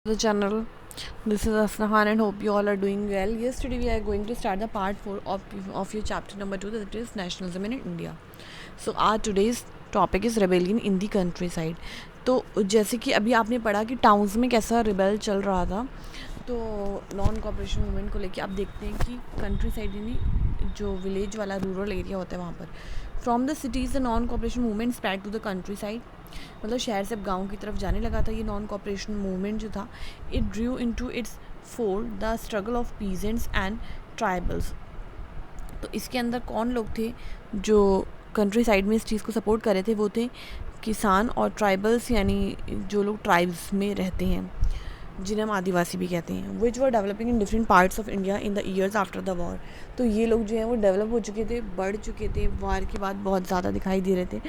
The channel. This is Asnahan and hope you all are doing well. Yes, today we are going to start the part 4 of your chapter number 2, that is nationalism in India. So our today's topic is rebellion in the countryside. तो जैसे कि अभी आपने पढ़ा कि towns में कैसा rebel चल रहा था, तो नॉन कॉपरेशन मूवमेंट को लेके आप देखते हैं कि कंट्री साइड यानी जो विलेज वाला रूरल एरिया होता है वहाँ पर from the cities the non cooperation movement spread to the countryside, मतलब शहर से अब गाँव की तरफ जाने लगा था ये नॉन कॉपरेशन मूवमेंट जो था. It drew in to its fold the struggle of peasants and tribals. तो इसके अंदर कौन लोग थे जो कंट्री साइड में इस चीज़ को सपोर्ट कर रहे थे? वो थे किसान और ट्राइबल्स, यानी जो लोग ट्राइब्स में रहते हैं जिन्हें हम आदिवासी भी कहते हैं, which were developing in different parts of India in the years after the war. तो ये लोग जो हैं वो डेवलप हो चुके थे, बढ़ चुके थे, वार के बाद बहुत ज़्यादा दिखाई दे रहे थे.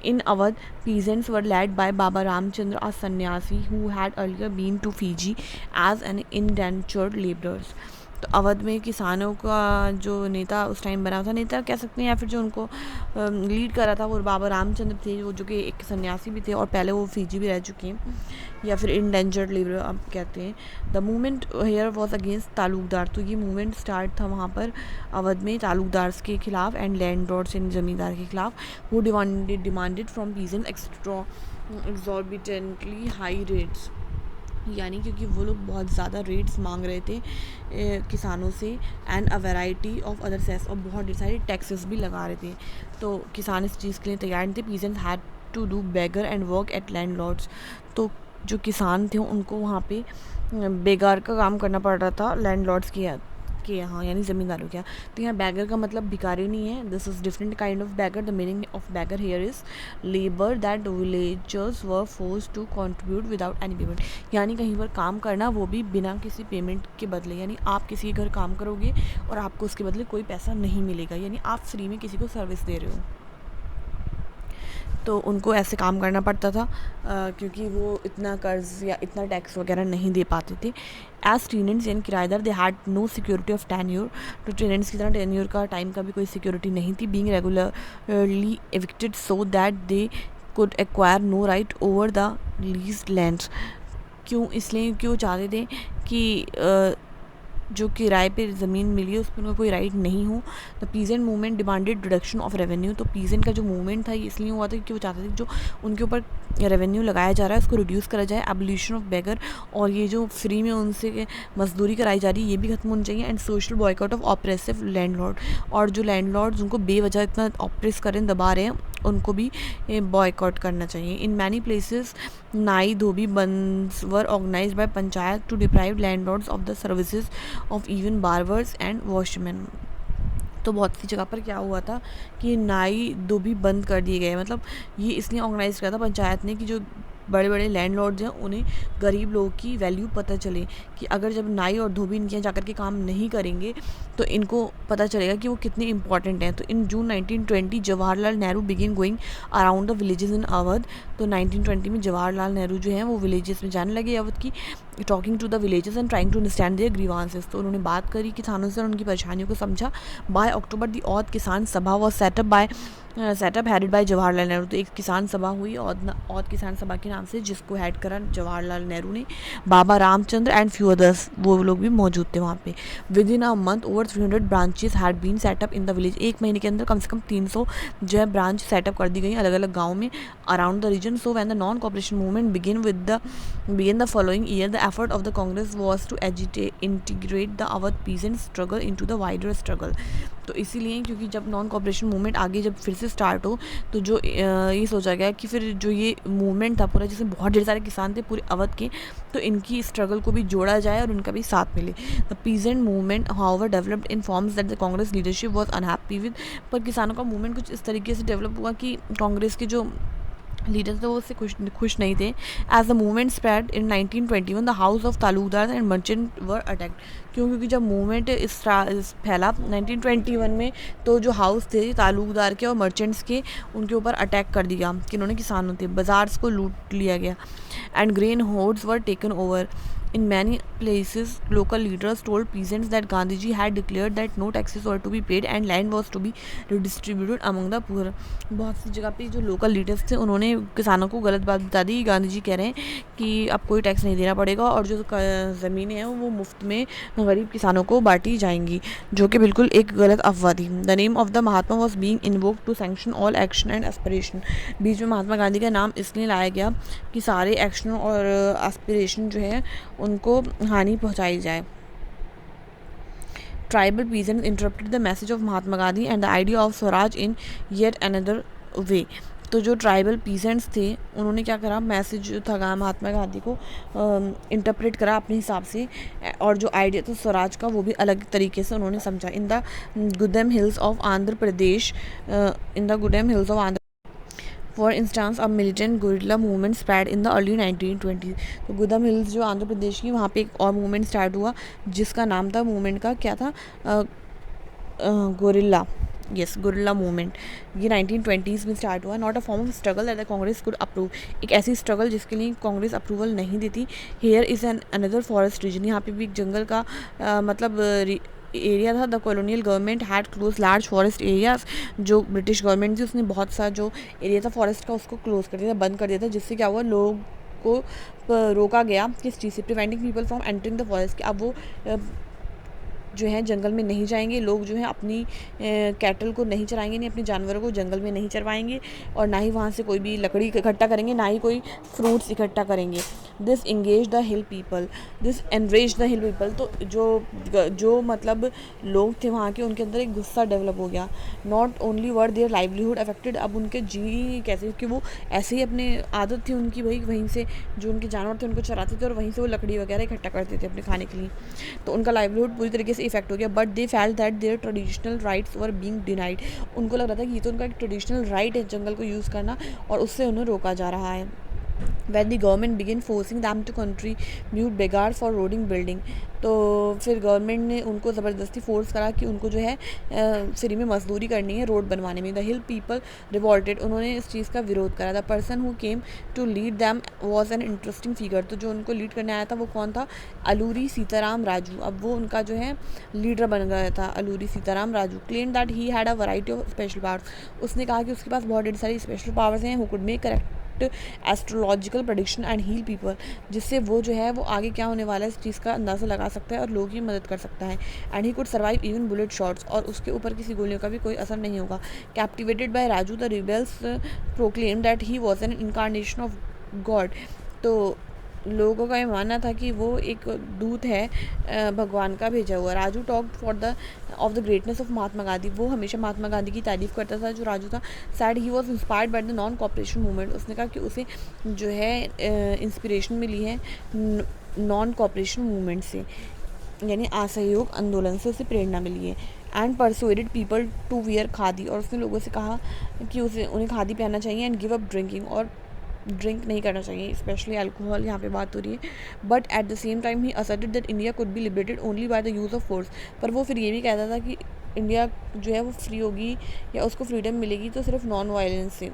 In Awadh peasants were led by Baba Ramchandra, a sanyasi who had earlier been to Fiji as an indentured labourers. तो अवध में किसानों का जो नेता उस टाइम बना था, नेता कह सकते हैं, या फिर जो उनको लीड कर रहा था वो बाबा रामचंद्र थे, वो जो कि एक सन्यासी भी थे और पहले वो फीजी भी रह चुके हैं, या फिर इंडेंजर्ड लेबर आप कहते हैं. The movement here was against talukdar. तो ये मूवमेंट स्टार्ट था वहाँ पर अवध में तालुकदार्स के खिलाफ एंड लैंड लॉर्ड्स यानी ज़मींदार के खिलाफ, वो demanded from peasants exorbitantly high rates, यानी क्योंकि वो लोग बहुत ज़्यादा रेट्स मांग रहे थे किसानों से, and a variety of other cess, और बहुत सारे टैक्सेस भी लगा रहे थे. तो किसान इस चीज़ के लिए तैयार नहीं थे. Peasants had to do begar and work at landlords. तो जो किसान थे उनको वहाँ पे बेगार का काम करना पड़ रहा था लैंड लॉर्ड्स के यहाँ, यानी ज़मींदारों के यहाँ. तो यहाँ बैगर का मतलब भिखारी नहीं है. This is different kind of begar. The meaning of begar here is labour that villagers were force to contribute without any payment. यानी कहीं पर काम करना, वो भी बिना किसी पेमेंट के बदले, यानी आप किसी के घर काम करोगे और आपको उसके बदले कोई पैसा नहीं मिलेगा, यानी आप फ्री में किसी को सर्विस दे रहे हो. तो उनको ऐसे काम करना पड़ता था क्योंकि वो इतना कर्ज या इतना टैक्स वगैरह नहीं दे पाते थे. एज टेनेंट्स यानी किराएदार, they had no security of tenure. तो टेनेंट्स की तरह टेन्योर का टाइम का भी कोई सिक्योरिटी नहीं थी. Being regularly evicted so that they could acquire no right over the leased lands. क्यों? इसलिए क्यों वो चाहते थे कि जो किराए पे ज़मीन मिली है उस पर उनका कोई राइट नहीं हो. The peasant movement demanded reduction of revenue. तो पीजेंट का जो मूवमेंट था ये इसलिए हुआ था क्योंकि वो चाहते थे जो उनके ऊपर रेवेन्यू लगाया जा रहा है उसको रिड्यूस करा जाए. एबोलिशन ऑफ बेगर, और ये जो फ्री में उनसे मजदूरी कराई जा रही है ये भी खत्म होनी चाहिए. And social boycott of oppressive landlord, और जो लैंडलॉर्ड्स उनको बेवजह इतना ऑपरेस करें, दबा रहे हैं, उनको भी बॉयकॉट करना चाहिए. इन many places nai dhobi bans were organised by panchayat to deprive landlords of the services of even barbers and washman. तो बहुत सी जगह पर क्या हुआ था कि नाई धोबी बंद कर दिए गए. मतलब ये इसलिए ऑर्गेनाइज किया था पंचायत ने कि जो बड़े बड़े लैंडलॉर्ड्स हैं उन्हें गरीब लोगों की वैल्यू पता चले, कि अगर जब नाई और धोबी इनके यहाँ जाकर के काम नहीं करेंगे तो इनको पता चलेगा कि वो कितने इंपॉर्टेंट हैं. तो इन जून 1920 Jawaharlal Nehru begin going around the villages in Awadh. तो 1920 में जवाहरलाल नेहरू जो हैं वो विलेजेस में जाने लगे अवध की, talking to the villages and trying to understand their grievances. तो उन्होंने बात करी किसानों से और उनकी परेशानियों को समझा. बाय अक्टूबर दी औद किसान सभा was setup headed by Jawaharlal Nehru. तो एक किसान सभा हुई औद किसान सभा के नाम से, जिसको हेड करा जवाहरलाल नेहरू ने. Baba Ramchandra and few others, वो लोग भी मौजूद थे वहाँ पे. Within a month over 300 branches had been set up in the village. एक महीने के अंदर कम से कम 300 जो है ब्रांच सेटअप कर दी गई अलग अलग गाँव में around the region. So when the non cooperation movement began the following year, the effort of the Congress was to integrate the Awadh peasant struggle into the wider struggle. तो इसीलिए क्योंकि जब नॉन कॉपरेशन मूवमेंट आगे जब फिर से start हो तो जो ये सोचा गया कि फिर जो ये मूवमेंट था पूरा, जिसमें बहुत ढेर सारे किसान थे पूरे अवध के, तो इनकी स्ट्रगल को भी जोड़ा जाए और इनका भी साथ मिले. The peasant movement however developed in forms that the Congress leadership was unhappy with. पर किसानों का मूवमेंट कुछ इस तरीके से डेवलप हुआ कि कांग्रेस के जो लीडर्स थे वो उससे खुश नहीं थे. As the movement spread in 1921 the house of talukdar and merchant were attacked. क्योंकि जब मूवमेंट फैला 1921 में, तो जो हाउस थे तालुकदार के और मर्चेंट्स के, उनके ऊपर अटैक कर दिया कि इन्होंने किसानों थे. बाजार्स को लूट लिया गया and grain hoards were taken over. In many places, local leaders told peasants that Gandhiji had declared that no taxes were to be paid and land was to be redistributed among the poor. बहुत सी जगह पे जो local leaders थे उन्होंने किसानों को गलत बात बता दी। गांधी जी कह रहे हैं कि अब कोई टैक्स नहीं देना पड़ेगा और जो ज़मीनें हैं वो मुफ्त में गरीब किसानों को बांटी जाएंगी, जो कि बिल्कुल एक गलत अफवाह थी। The name of the Mahatma was being invoked to sanction all action and aspiration. बीच में महात्मा गांधी का नाम इसलिए लाया गया कि सारे एक्शन और एस्पिरेशन जो है उनको हानि पहुंचाई जाए। Tribal peasants interrupted the message of Mahatma Gandhi and the idea of Swaraj in yet another way. तो जो ट्राइबल पीजेंट्स थे उन्होंने क्या करा, मैसेज जो था महात्मा गांधी को इंटरप्रेट करा अपने हिसाब से, और जो आइडिया था स्वराज का वो भी अलग तरीके से उन्होंने समझा। In the Gudem hills of Andhra Pradesh, for instance a militant guerrilla movement spread in the early 1920। तो गुदम हिल्स जो आंध्र प्रदेश की, वहाँ पे एक और मूवमेंट स्टार्ट हुआ जिसका नाम था, मूवमेंट का क्या था, गुरिल्ला, गुरिल्ला मूवमेंट। ये 1920s में स्टार्ट हुआ। Not a form of struggle that the Congress could approve. एक ऐसी स्ट्रगल जिसके लिए कांग्रेस अप्रूवल नहीं देती। Here is an another forest region. यहाँ पे भी एक जंगल का मतलब एरिया था। The colonial government had close large forest areas. जो ब्रिटिश गवर्नमेंट थी उसने बहुत सा जो एरिया था फॉरेस्ट का उसको क्लोज कर दिया था, बंद कर दिया था, जिससे क्या हुआ, लोग को रोका गया किस चीज़ से, preventing people from entering the forest. अब वो जो है जंगल में नहीं जाएंगे, लोग जो है अपनी कैटल को नहीं चराएंगे, नहीं अपने जानवरों को जंगल में नहीं चरवाएंगे, और ना ही वहाँ से कोई भी लकड़ी इकट्ठा करेंगे, ना ही कोई फ्रूट्स इकट्ठा करेंगे। This engage the hill people, this enrage the hill people. तो जो मतलब लोग थे वहाँ के, उनके अंदर एक गुस्सा डेवलप हो गया। Not only were their livelihood affected, अब उनके जी कैसे, क्योंकि वो ऐसे ही अपने आदत थी उनकी, भाई वहीं से जो उनके जानवर थे उनको चराते थे और वहीं से वो लकड़ी वगैरह इकट्ठा करते थे अपने खाने के लिए, तो उनका लाइवलीहुड पूरी तरीके से इफेक्ट हो गया। But they felt that there traditional rights were being denied. उनको लग रहा था कि ये तो उनका एक ट्रेडिशनल राइट है जंगल को यूज़ करना, और उससे उन्हें रोका जा रहा है। when the government began forcing them to contribute begar for roading building, तो फिर गवर्नमेंट ने उनको ज़बरदस्ती फोर्स करा कि उनको जो है फ्री में मजदूरी करनी है रोड बनवाने में। द हिल पीपल रिवॉल्टेड, उन्होंने इस चीज़ का विरोध करा। The person who came to lead them was an interesting figure. तो जो उनको लीड करने आया था वो कौन था, अलूरी सीताराम राजू। अब वो उनका जो है लीडर बन गया था, Alluri Sitaram Raju. Claim that he had a variety of special powers, उसने कहा कि उसके पास बहुत ढेर सारी स्पेशल पावर्स हैं। Who could make correct astrological prediction and heal people, जिससे वो जो है वो आगे क्या होने वाला है इस चीज़ का अंदाज़ा लगा सकता है और लोगों की मदद कर सकता है। And he could survive even bullet shots, और उसके ऊपर किसी गोलियों का भी कोई असर नहीं होगा। Captivated by Raju, the rebels proclaim that he was an incarnation of God. तो लोगों का ये मानना था कि वो एक दूत है भगवान का भेजा हुआ। Raju talk for the of the greatness of Mahatma Gandhi, वो हमेशा महात्मा गांधी की तारीफ़ करता था जो राजू था। Sad he was inspired by the non cooperation movement, उसने कहा कि उसे जो है इंस्पिरेशन मिली है नॉन कॉपरेशन मूवमेंट से, यानी असहयोग आंदोलन से उसे प्रेरणा मिली है। And persuaded people to wear khadi, और उसने लोगों से कहा कि उन्हें खादी पहनना चाहिए। एंड गिव अप ड्रिंकिंग, और ड्रिंक नहीं करना चाहिए, स्पेशली अल्कोहल यहाँ पे बात हो रही है। But at the same time he asserted that India could be liberated only by the use of force, पर वो फिर ये भी कहता था कि इंडिया जो है वो फ्री होगी या उसको फ्रीडम मिलेगी तो सिर्फ नॉन वायलेंस से,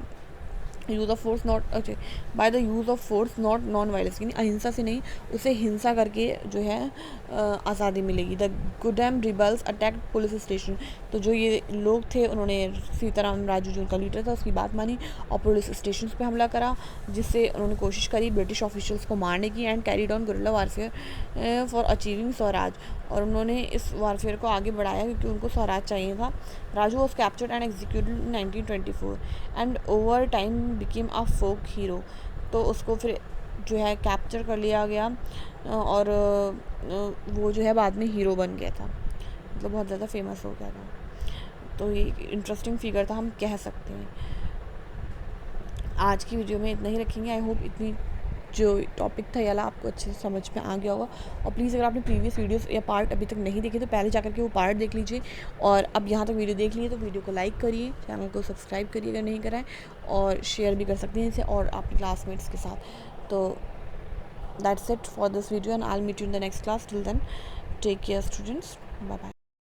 यूज़ ऑफ फोर्स नॉट, अच्छा, by the use of force not non violence, यानी अहिंसा से नहीं, उसे हिंसा करके जो है आज़ादी मिलेगी। The Gudem rebels attacked police station, तो जो ये लोग थे उन्होंने सीताराम राजू जो उनका लीडर था उसकी बात मानी और पुलिस स्टेशन पे हमला करा, जिससे उन्होंने कोशिश करी ब्रिटिश ऑफिशियल्स को मारने की। And carried on guerrilla warfare for achieving Swaraj, और उन्होंने इस वारफेयर को आगे बढ़ाया क्योंकि उनको स्वराज चाहिए था। Raju was captured and executed in 1924 and over time became a folk hero, तो उसको फिर जो है कैप्चर कर लिया गया और वो जो है बाद में हीरो बन गया था, मतलब बहुत ज़्यादा फेमस हो गया था। तो ये इंटरेस्टिंग फिगर था, हम कह सकते हैं। आज की वीडियो में इतना ही रखेंगे। आई होप इतनी जो टॉपिक था याला आपको अच्छे से समझ में आ गया होगा। और प्लीज़ अगर आपने प्रीवियस वीडियोस या पार्ट अभी तक नहीं देखे तो पहले जाकर के वो पार्ट देख लीजिए, और अब यहाँ तक वीडियो देख लीजिए तो वीडियो को लाइक करिए, चैनल को सब्सक्राइब करिए अगर नहीं कराएं, और शेयर भी कर सकते हैं इसे और अपने क्लासमेट्स के साथ। तो that's it for this video and I will meet you in the next class. Till then take care students, bye bye.